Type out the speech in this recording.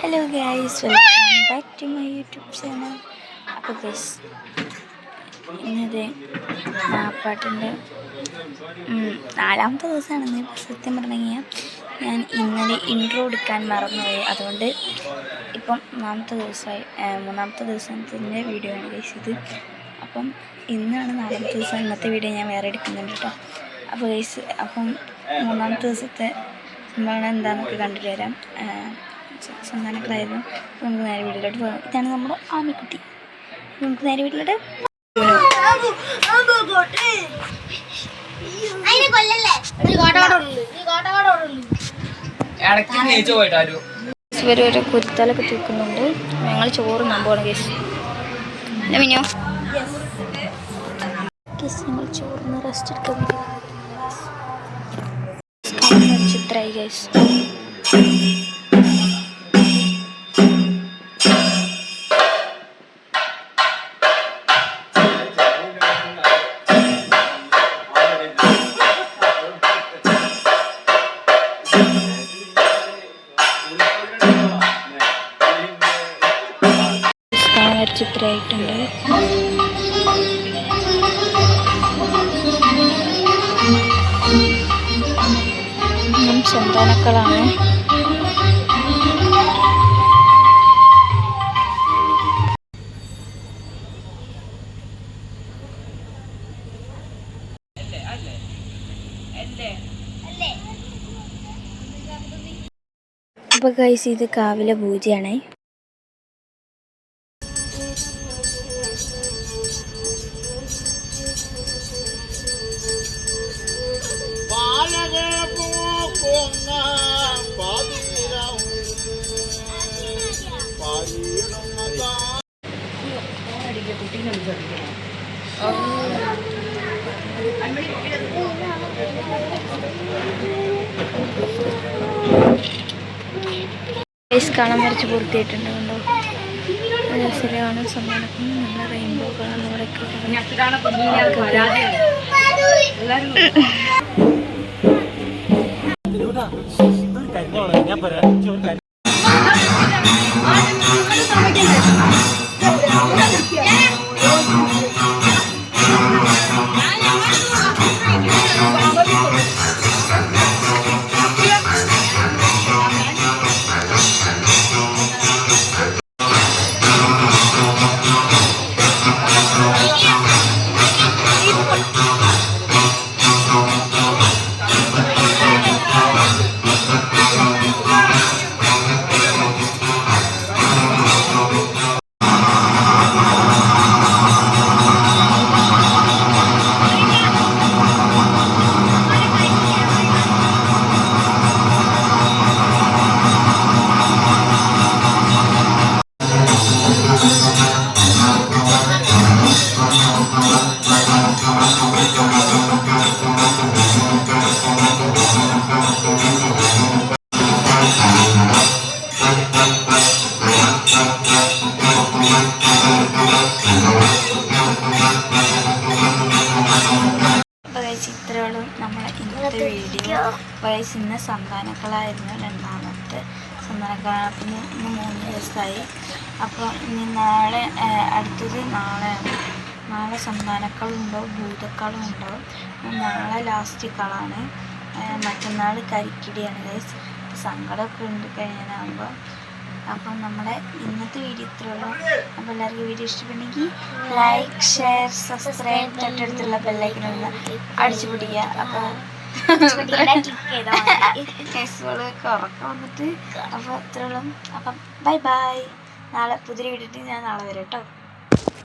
Hello guys, welcome back to my YouTube channel. അപ്പോൾ guys, ഇന്നത്തെ മാപ്പാട്ടിൻ്റെ 4ാമത്തെ ദിവസമാണെന്ന്. സത്യം പറഞ്ഞു കഴിഞ്ഞാൽ ഞാൻ ഇന്നലെ ഇൻട്രോ എടുക്കാൻ മറന്നുപോയി. അതുകൊണ്ട് ഇപ്പം മൂന്നാമത്തെ ദിവസത്തിൻ്റെ വീഡിയോ ആണ് ഗൈസ് ഇത്. അപ്പം ഇന്നാണ് 4ാമത്തെ ദിവസം. ഇന്നത്തെ വീഡിയോ ഞാൻ വേറെ എടുക്കുന്നുണ്ട് കേട്ടോ. അപ്പോൾ ഗൈസ്, അപ്പം 3ാമത്തെ ദിവസത്തെ സംഭവം എന്താണെന്നൊക്കെ കണ്ടിട്ട് വരാം. സന്താനങ്ങളായിരുന്നു. നമുക്ക് നേരെ വീട്ടിലോട്ട് പോകാം. ഇതാണ് നമ്മുടെ ആമിക്കുട്ടി. നമുക്ക് നേരെ വീട്ടിലോട്ട് ഇവർ ഒരു കുരുത്തലൊക്കെ തൂക്കുന്നുണ്ട്. ഞങ്ങൾ ചോറ് നമ്പോണം കേസ്. മിനോ കേസ് ഞങ്ങൾ ചോറിന് റെസ്റ്റ് എടുക്കാൻ ചിത്രമായി കേസ്. ചിത്രമായിട്ടുണ്ട്. സന്താനക്കളാണ്. അപ്പൊ ഗൈസ്, ഇത് കാവിലെ പൂജയാണ്. കളം വരച്ച് പൂർത്തിയായിട്ടുണ്ട്. കണ്ടോ, രസകരമാണ്. സമ്മാനക്കും നല്ല റെയിൻബോ കളർ ചിത്രങ്ങളും നമ്മളെ ഇന്നത്തെ വീഡിയോ. വയസ്സ് ഇന്ന് സന്താനക്കളായിരുന്നു, 2ാമത്തെ സന്താനക്കളാണ്. അപ്പം ഇന്ന് 3 ദിവസമായി. അപ്പോൾ ഇനി നാളെ അടുത്തത് നാളെയാണ്. നാളെ സന്താനക്കളുണ്ടോ ഭൂതക്കളും ഉണ്ടോ. നാളെ ലാസ്റ്റ് കളാണ്. മറ്റന്നാൾ കരിക്കിടിയാണ് ഗൈസ്. സങ്കടമൊക്കെ ഉണ്ട് കഴിയാനാകുമ്പോൾ. അപ്പം നമ്മുടെ ഇന്നത്തെ വീഡിയോ ഇത്രയുള്ളൂ. അപ്പോൾ എല്ലാവർക്കും വീഡിയോ ഇഷ്ടപ്പെട്ടെങ്കിൽ ലൈക്ക്, ഷെയർ, സബ്സ്ക്രൈബ്, തൊട്ടടുത്തുള്ള ബെല്ലൈക്കനൊന്ന് അടിച്ചു പിടിക്കുക. അപ്പോൾ കേസുകളൊക്കെ ഉറക്കം വന്നിട്ട്. അപ്പോൾ ഇത്രയുള്ളൂ. അപ്പം ബൈ ബൈ. നാളെ പുതിയ വീഡിയോ ഞാൻ നാളെ വരാം കേട്ടോ.